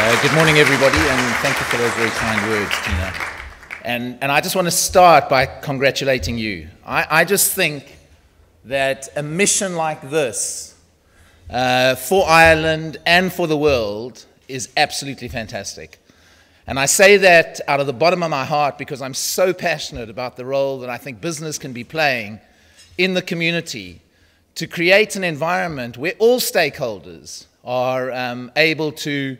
Good morning, everybody, and thank you for those very kind words, Tina. And I just want to start by congratulating you. I just think that a mission like this for Ireland and for the world is absolutely fantastic. And I say that out of the bottom of my heart because I'm so passionate about the role that I think business can be playing in the community to create an environment where all stakeholders are able to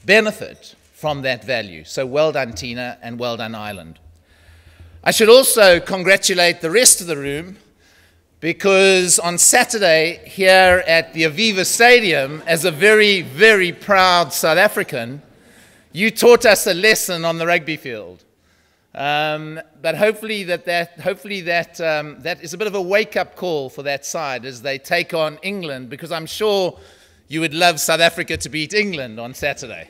benefit from that value. So well done, Tina, and well done, Ireland. I should also congratulate the rest of the room because on Saturday here at the Aviva Stadium, as a very, very proud South African, you taught us a lesson on the rugby field. But hopefully that is a bit of a wake-up call for that side as they take on England, because I'm sure you would love South Africa to beat England on Saturday.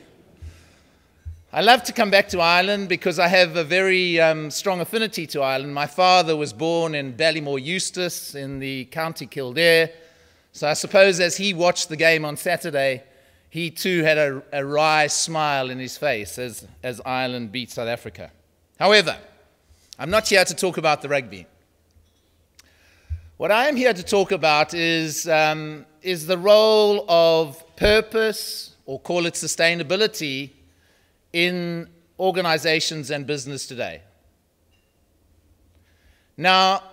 I love to come back to Ireland because I have a very strong affinity to Ireland. My father was born in Ballymore Eustace in the County Kildare. So I suppose as he watched the game on Saturday, he too had a wry smile in his face as Ireland beat South Africa. However, I'm not here to talk about the rugby. What I am here to talk about is the role of purpose, or call it sustainability, in organizations and business today. Now,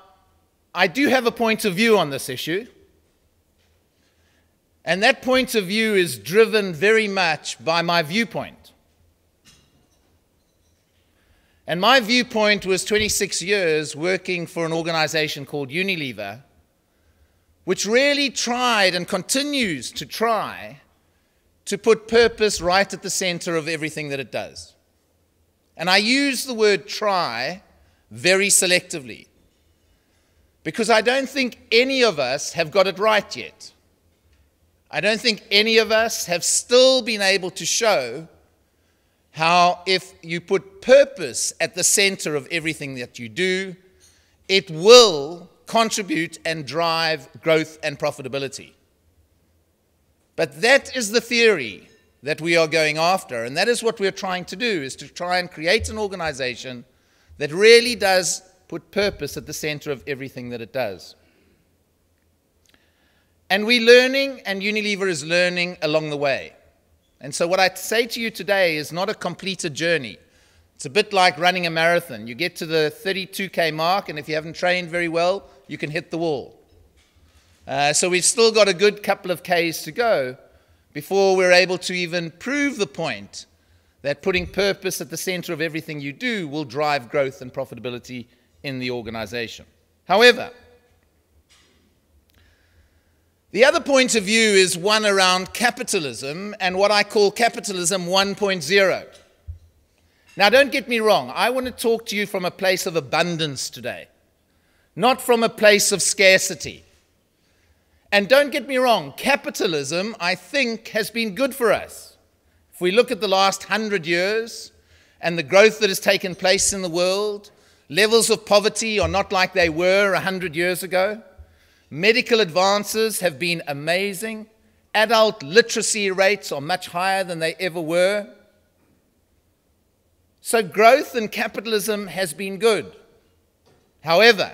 I do have a point of view on this issue, and that point of view is driven very much by my viewpoint. And my viewpoint was 26 years working for an organization called Unilever, which really tried and continues to try to put purpose right at the center of everything that it does. And I use the word try very selectively, because I don't think any of us have got it right yet. I don't think any of us have still been able to show how if you put purpose at the center of everything that you do, it will contribute and drive growth and profitability. But that is the theory that we are going after, and that is what we're trying to do, is to try and create an organization that really does put purpose at the center of everything that it does. And we're learning, and Unilever is learning along the way. And so what I say to you today is not a completed journey. It's a bit like running a marathon. You get to the 32K mark, and if you haven't trained very well, you can hit the wall. So we've still got a good couple of Ks to go before we're able to even prove the point that putting purpose at the center of everything you do will drive growth and profitability in the organization. However, the other point of view is one around capitalism and what I call capitalism 1.0. Now, don't get me wrong. I want to talk to you from a place of abundance today, not from a place of scarcity. And don't get me wrong, capitalism, I think, has been good for us. If we look at the last 100 years and the growth that has taken place in the world, levels of poverty are not like they were 100 years ago. Medical advances have been amazing. Adult literacy rates are much higher than they ever were. So growth and capitalism has been good. However,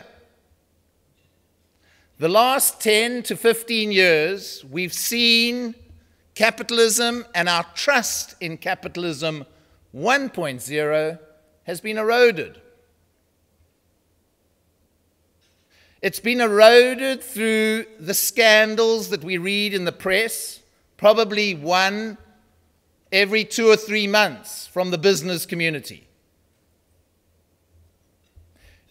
the last 10 to 15 years, we've seen capitalism and our trust in capitalism 1.0 has been eroded. It's been eroded through the scandals that we read in the press, probably one every 2 or 3 months from the business community.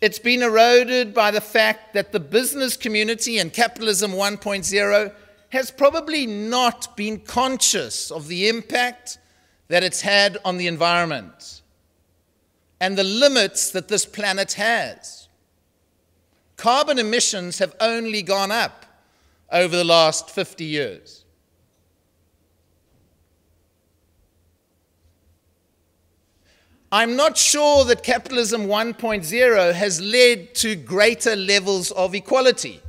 It's been eroded by the fact that the business community and capitalism 1.0 has probably not been conscious of the impact that it's had on the environment and the limits that this planet has. Carbon emissions have only gone up over the last 50 years. I'm not sure that capitalism 1.0 has led to greater levels of equality.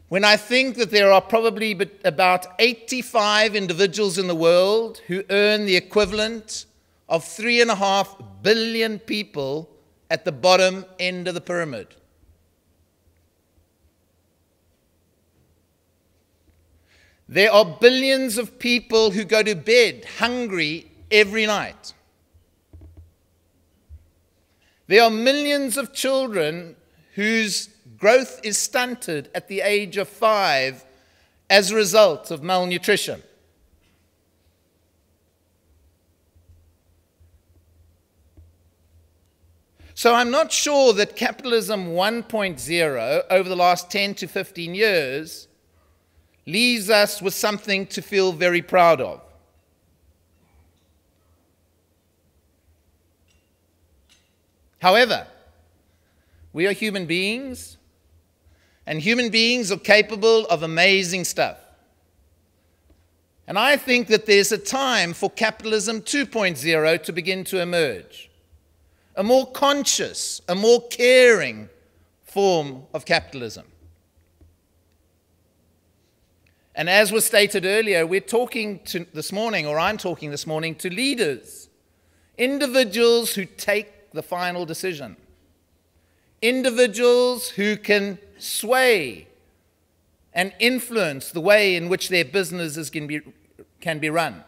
when I think that there are probably about 85 individuals in the world who earn the equivalent of 3.5 billion people at the bottom end of the pyramid. There are billions of people who go to bed hungry every night. There are millions of children whose growth is stunted at the age of 5 as a result of malnutrition. So I'm not sure that capitalism 1.0 over the last 10 to 15 years leaves us with something to feel very proud of. However, we are human beings, and human beings are capable of amazing stuff. And I think that there's a time for capitalism 2.0 to begin to emerge. A more conscious, a more caring form of capitalism. And as was stated earlier, we're talking this morning, or I'm talking this morning, to leaders, individuals who take the final decision, individuals who can sway and influence the way in which their businesses can be run.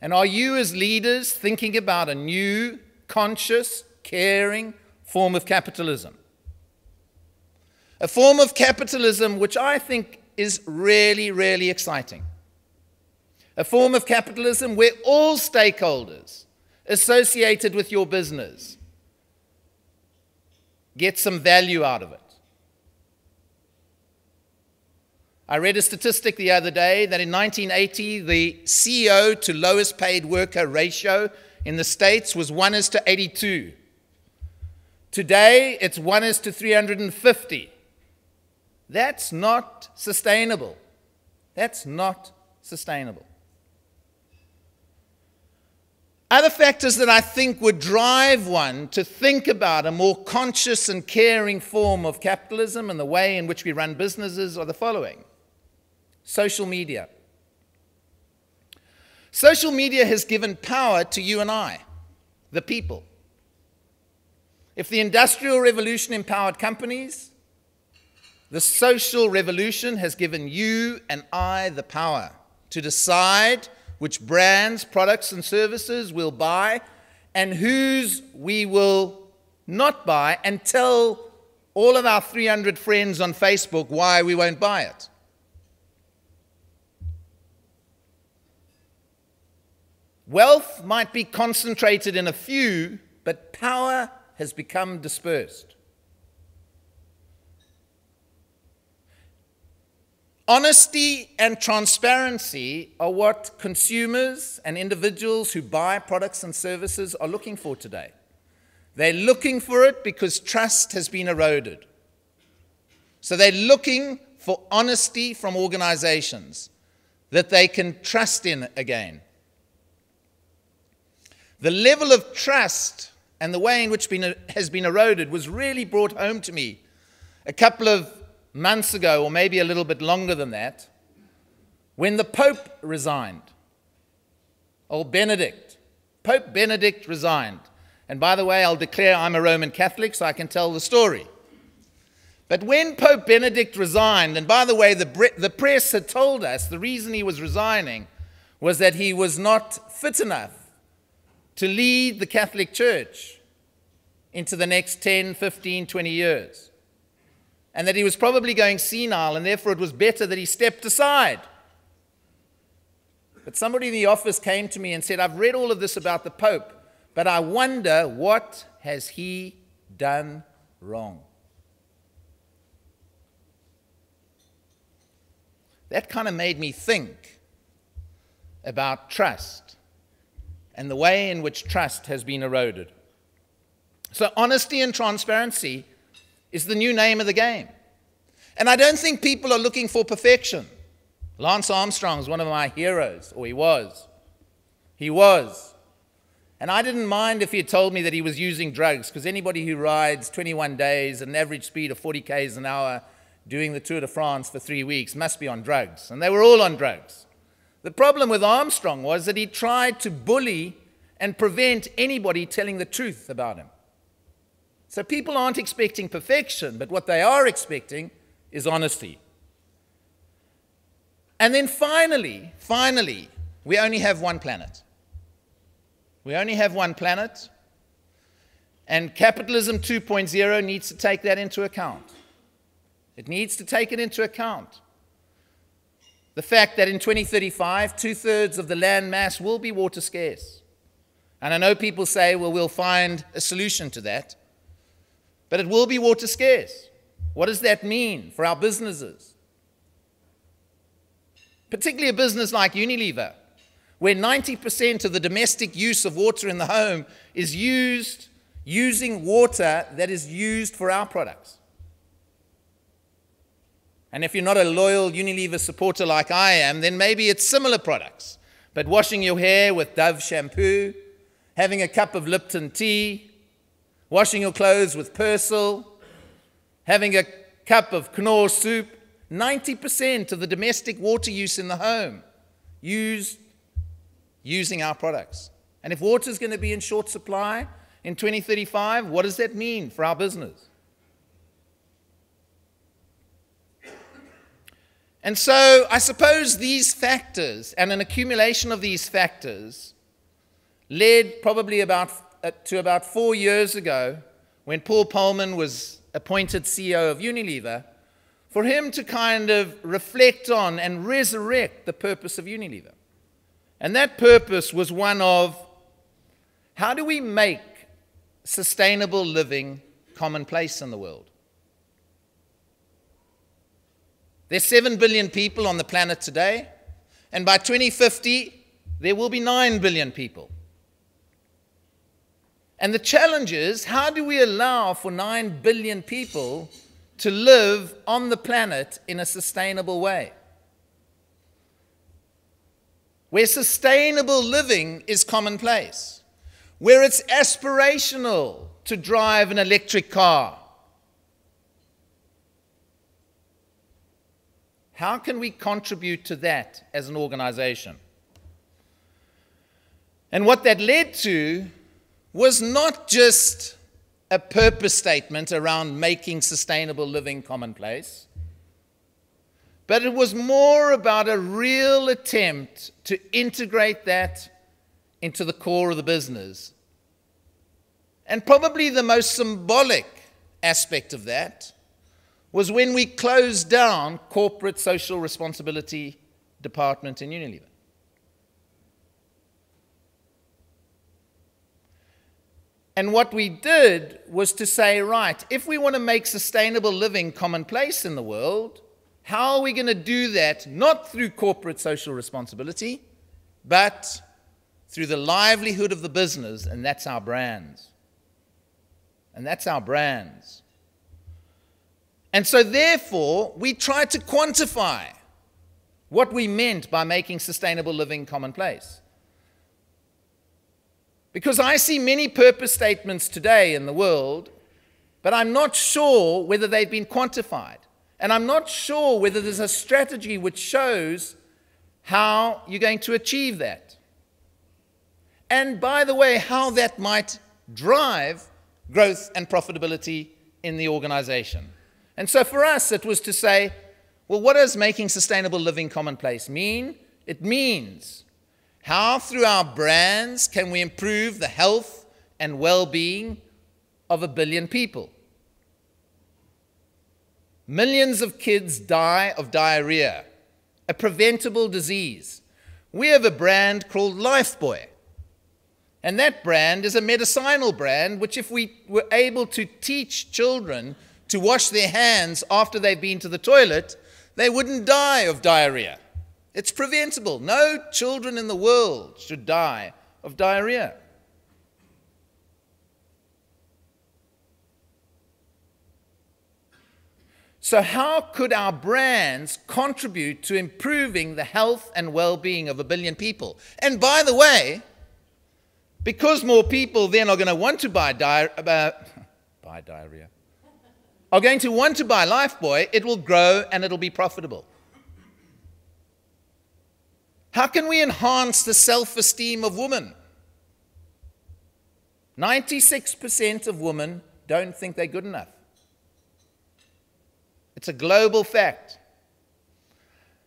And are you as leaders thinking about a new, conscious, caring form of capitalism? A form of capitalism which I think is really, really exciting. A form of capitalism where all stakeholders associated with your business get some value out of it. I read a statistic the other day that in 1980, the CEO to lowest paid worker ratio in the States was 1:82. Today, it's 1:350. That's not sustainable. That's not sustainable. Other factors that I think would drive one to think about a more conscious and caring form of capitalism and the way in which we run businesses are the following. Social media. Social media has given power to you and I, the people. If the Industrial Revolution empowered companies, the social revolution has given you and I the power to decide which brands, products, and services we'll buy and whose we will not buy, and tell all of our 300 friends on Facebook why we won't buy it. Wealth might be concentrated in a few, but power has become dispersed. Honesty and transparency are what consumers and individuals who buy products and services are looking for today. They're looking for it because trust has been eroded. So they're looking for honesty from organizations that they can trust in again. The level of trust and the way in which has been eroded was really brought home to me a couple of months ago, or maybe a little bit longer than that, when the Pope resigned. Old Benedict. Pope Benedict resigned. And by the way, I'll declare I'm a Roman Catholic, so I can tell the story. But when Pope Benedict resigned, and by the way, the press had told us the reason he was resigning was that he was not fit enough to lead the Catholic Church into the next 10, 15, 20 years. And that he was probably going senile, and therefore it was better that he stepped aside. But somebody in the office came to me and said, I've read all of this about the Pope, but I wonder, what has he done wrong? That kind of made me think about trust and the way in which trust has been eroded. So honesty and transparency is the new name of the game. And I don't think people are looking for perfection. Lance Armstrong is one of my heroes, or he was. He was. And I didn't mind if he had told me that he was using drugs, because anybody who rides 21 days at an average speed of 40 k's an hour doing the Tour de France for 3 weeks must be on drugs. And they were all on drugs. The problem with Armstrong was that he tried to bully and prevent anybody telling the truth about him. So people aren't expecting perfection, but what they are expecting is honesty. And then finally, we only have one planet. We only have one planet, and capitalism 2.0 needs to take that into account. It needs to take it into account. The fact that in 2035, 2/3 of the land mass will be water scarce. And I know people say, well, we'll find a solution to that, but it will be water scarce. What does that mean for our businesses? Particularly a business like Unilever, where 90% of the domestic use of water in the home is using water that is used for our products. And if you're not a loyal Unilever supporter like I am, then maybe it's similar products. But washing your hair with Dove shampoo, having a cup of Lipton tea, washing your clothes with Persil, having a cup of Knorr soup, 90% of the domestic water use in the home using our products. And if water is going to be in short supply in 2035, what does that mean for our business? And so I suppose these factors and an accumulation of these factors led probably to about 4 years ago, when Paul Polman was appointed CEO of Unilever, for him to kind of reflect on and resurrect the purpose of Unilever. And that purpose was one of, how do we make sustainable living commonplace in the world? There's 7 billion people on the planet today, and by 2050, there will be 9 billion people. And the challenge is, how do we allow for 9 billion people to live on the planet in a sustainable way? Where sustainable living is commonplace, where it's aspirational to drive an electric car. How can we contribute to that as an organization? And what that led to was not just a purpose statement around making sustainable living commonplace, but it was more about a real attempt to integrate that into the core of the business. And probably the most symbolic aspect of that was when we closed down corporate social responsibility department in Unilever. And what we did was to say, right, if we want to make sustainable living commonplace in the world, how are we going to do that, not through corporate social responsibility, but through the livelihood of the business, and that's our brands. And that's our brands. And so therefore, we tried to quantify what we meant by making sustainable living commonplace. Because I see many purpose statements today in the world, but I'm not sure whether they've been quantified. And I'm not sure whether there's a strategy which shows how you're going to achieve that. And by the way, how that might drive growth and profitability in the organization. And so for us, it was to say, well, what does making sustainable living commonplace mean? It means how through our brands can we improve the health and well-being of 1 billion people? Millions of kids die of diarrhea, a preventable disease. We have a brand called Lifebuoy. And that brand is a medicinal brand, which if we were able to teach children to wash their hands after they've been to the toilet, they wouldn't die of diarrhea. It's preventable. No children in the world should die of diarrhea. So how could our brands contribute to improving the health and well-being of 1 billion people? And by the way, Because more people then are going to want to buy are going to want to buy Lifebuoy, it will grow and it'll be profitable. How can we enhance the self-esteem of women? 96% of women don't think they're good enough. It's a global fact.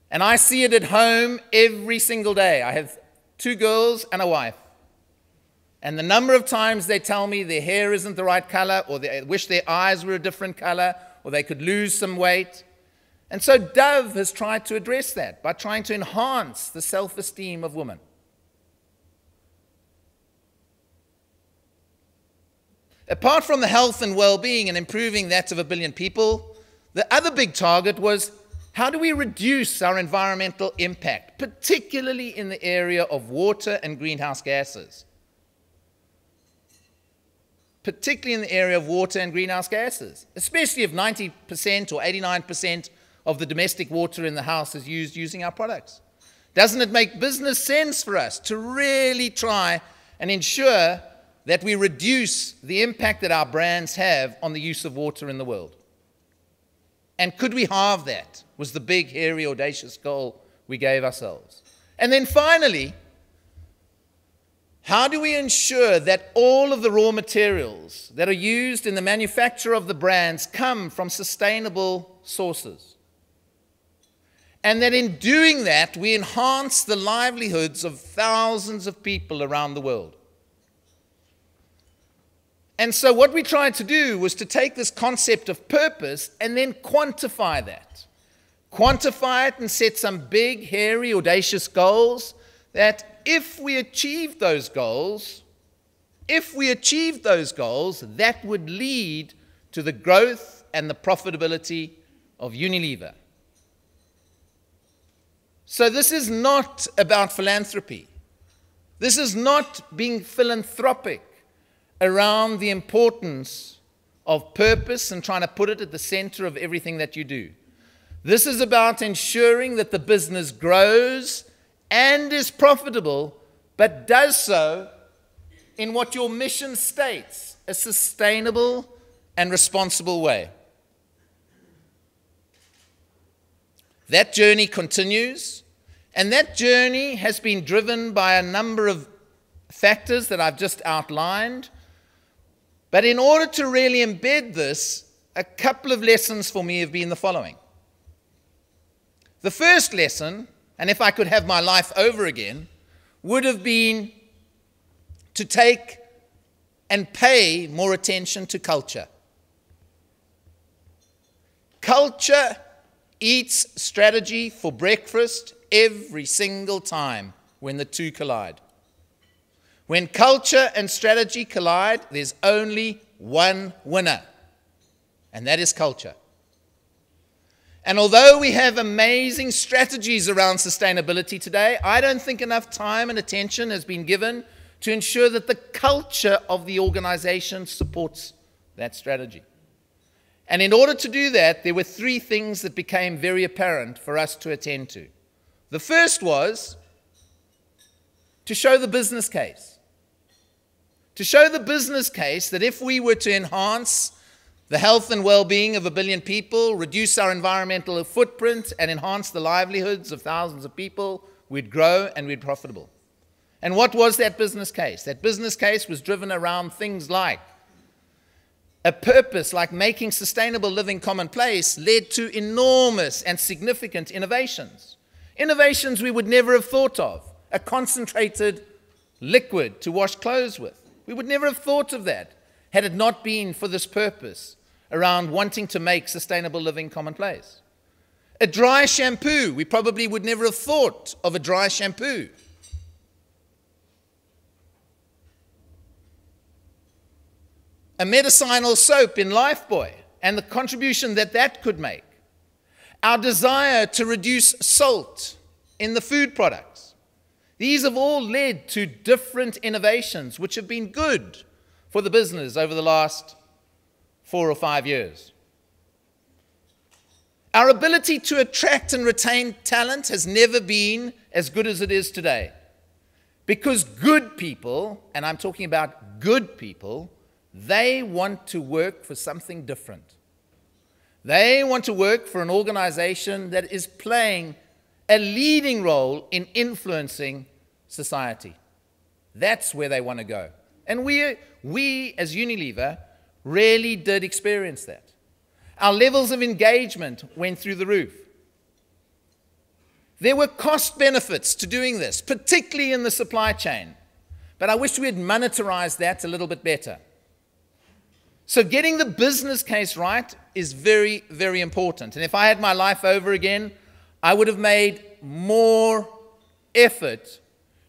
And I see it at home every single day. I have 2 girls and a wife. And the number of times they tell me their hair isn't the right color, or they wish their eyes were a different color, or they could lose some weight. And so Dove has tried to address that by trying to enhance the self-esteem of women. Apart from the health and well-being and improving that of 1 billion people, the other big target was, how do we reduce our environmental impact, particularly in the area of water and greenhouse gases? Particularly in the area of water and greenhouse gases, especially if 90% or 89% of the domestic water in the house is used using our products. Doesn't it make business sense for us to really try and ensure that we reduce the impact that our brands have on the use of water in the world? And could we halve that? Was the big, hairy, audacious goal we gave ourselves. And then finally, how do we ensure that all of the raw materials that are used in the manufacture of the brands come from sustainable sources? And that in doing that, we enhance the livelihoods of thousands of people around the world. And so what we tried to do was to take this concept of purpose and then quantify that. Quantify it and set some big, hairy, audacious goals that if we achieved those goals, that would lead to the growth and the profitability of Unilever. So this is not about philanthropy. This is not being philanthropic around the importance of purpose and trying to put it at the center of everything that you do. This is about ensuring that the business grows and is profitable, but does so in what your mission states, a sustainable and responsible way. That journey continues, and that journey has been driven by a number of factors that I've just outlined. But in order to really embed this, a couple of lessons for me have been the following. The first lesson, and if I could have my life over again, would have been to take and pay more attention to culture. Culture eats strategy for breakfast every single time when the two collide. When culture and strategy collide, there's only one winner, and that is culture. And although we have amazing strategies around sustainability today, I don't think enough time and attention has been given to ensure that the culture of the organization supports that strategy. And in order to do that, there were 3 things that became very apparent for us to attend to. The first was to show the business case. To show the business case that if we were to enhance the health and well-being of 1 billion people, reduce our environmental footprint, and enhance the livelihoods of thousands of people, we'd grow and we'd be profitable. And what was that business case? That business case was driven around things like a purpose like making sustainable living commonplace led to enormous and significant innovations. Innovations we would never have thought of. A concentrated liquid to wash clothes with. We would never have thought of that had it not been for this purpose around wanting to make sustainable living commonplace. A dry shampoo. We probably would never have thought of a dry shampoo. A medicinal soap in Lifebuoy and the contribution that that could make. Our desire to reduce salt in the food products. These have all led to different innovations which have been good for the business over the last 4 or 5 years. Our ability to attract and retain talent has never been as good as it is today, Because good people, and I'm talking about good people, they want to work for something different. They want to work for an organization that is playing a leading role in influencing society. That's where they want to go. And we as Unilever really did experience that. Our levels of engagement went through the roof. There were cost benefits to doing this, particularly in the supply chain. But I wish we had monetized that a little bit better. So getting the business case right is very, very important. And if I had my life over again, I would have made more effort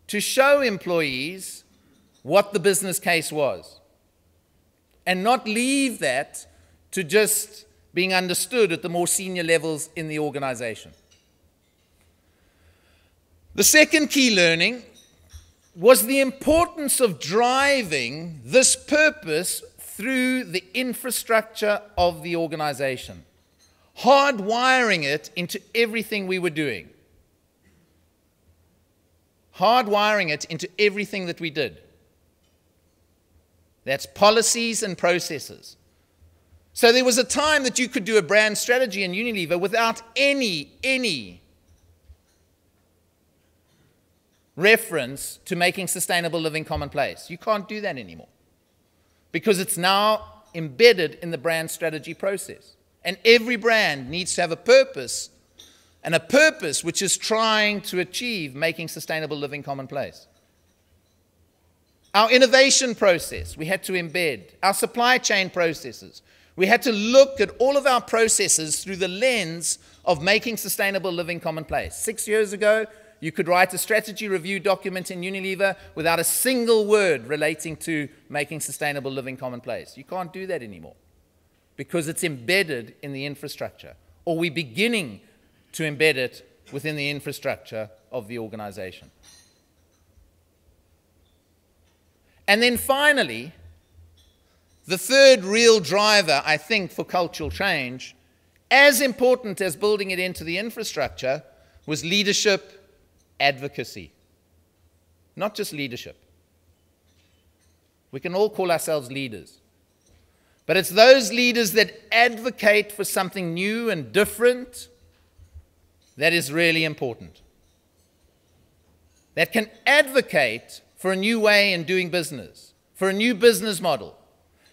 to show employees what the business case was, and not leave that to just being understood at the more senior levels in the organization. The second key learning was the importance of driving this purpose through the infrastructure of the organization, hardwiring it into everything we were doing, hardwiring it into everything that we did. That's policies and processes. So there was a time that you could do a brand strategy in Unilever without any reference to making sustainable living commonplace. You can't do that anymore because it's now embedded in the brand strategy process. And every brand needs to have a purpose, and a purpose which is trying to achieve making sustainable living commonplace. Our innovation process, we had to embed. Our supply chain processes, we had to look at all of our processes through the lens of making sustainable living commonplace. 6 years ago, you could write a strategy review document in Unilever without a single word relating to making sustainable living commonplace. You can't do that anymore because it's embedded in the infrastructure, or we're beginning to embed it within the infrastructure of the organization. And then finally, the third real driver, I think, for cultural change, as important as building it into the infrastructure, was leadership advocacy. Not just leadership. We can all call ourselves leaders. But it's those leaders that advocate for something new and different that is really important. That can advocate for a new way in doing business, for a new business model.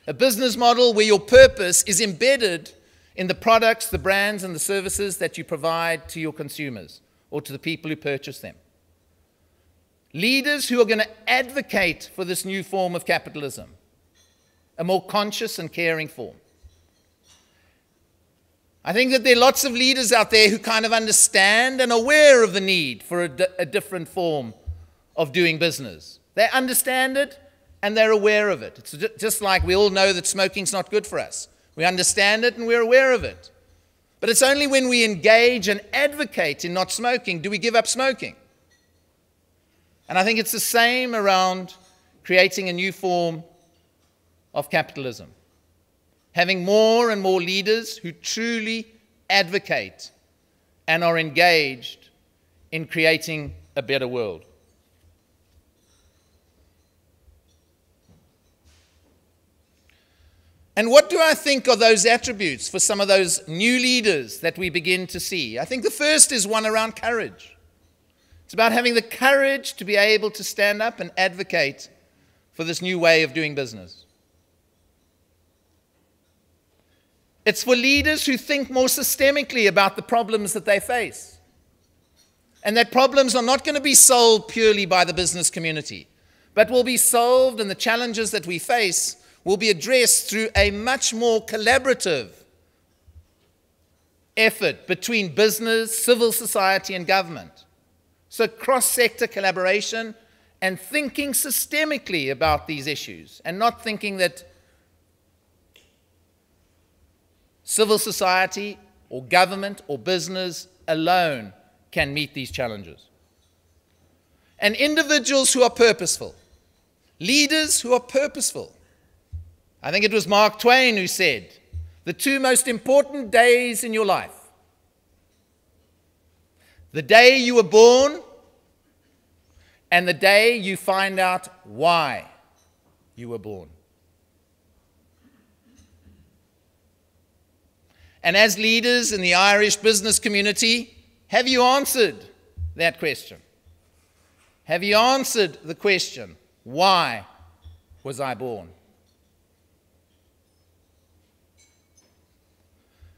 A business model where your purpose is embedded in the products, the brands, and the services that you provide to your consumers or to the people who purchase them. Leaders who are going to advocate for this new form of capitalism, a more conscious and caring form. I think that there are lots of leaders out there who kind of understand and are aware of the need for a different form of doing business. They understand it and they're aware of it. It's just like we all know that smoking's not good for us. We understand it and we're aware of it. But it's only when we engage and advocate in not smoking do we give up smoking. And I think it's the same around creating a new form of capitalism. Having more and more leaders who truly advocate and are engaged in creating a better world. And what do I think are those attributes for some of those new leaders that we begin to see? I think the first is one around courage. It's about having the courage to be able to stand up and advocate for this new way of doing business. It's for leaders who think more systemically about the problems that they face. And that problems are not going to be solved purely by the business community, but will be solved, and the challenges that we face will be addressed through a much more collaborative effort between business, civil society, and government. So cross-sector collaboration and thinking systemically about these issues, and not thinking that civil society or government or business alone can meet these challenges. And individuals who are purposeful, leaders who are purposeful. I think it was Mark Twain who said, the two most important days in your life, the day you were born and the day you find out why you were born. And as leaders in the Irish business community, have you answered that question? Have you answered the question, why was I born?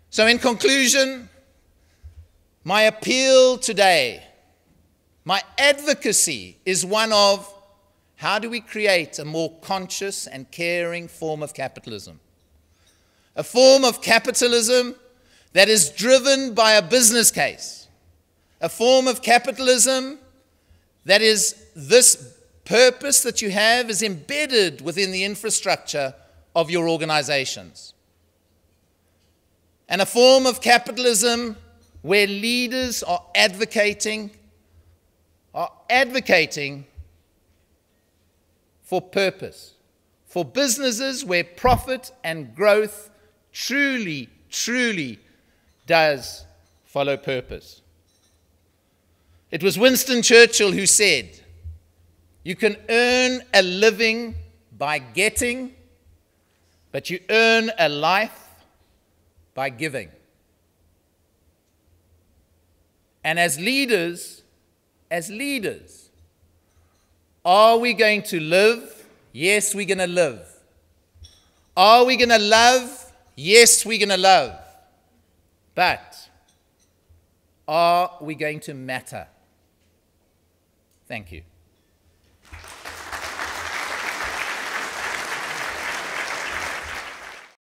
So in conclusion, my appeal today, my advocacy is one of how do we create a more conscious and caring form of capitalism? A form of capitalism that is driven by a business case. A form of capitalism that is this purpose that you have is embedded within the infrastructure of your organizations. And a form of capitalism where leaders are advocating for purpose, for businesses where profit and growth truly, truly does follow purpose. It was Winston Churchill who said, you can earn a living by getting, but you earn a life by giving. And as leaders, are we going to live? Yes, we're going to live. Are we going to love? Yes, we're going to love. But are we going to matter? Thank you.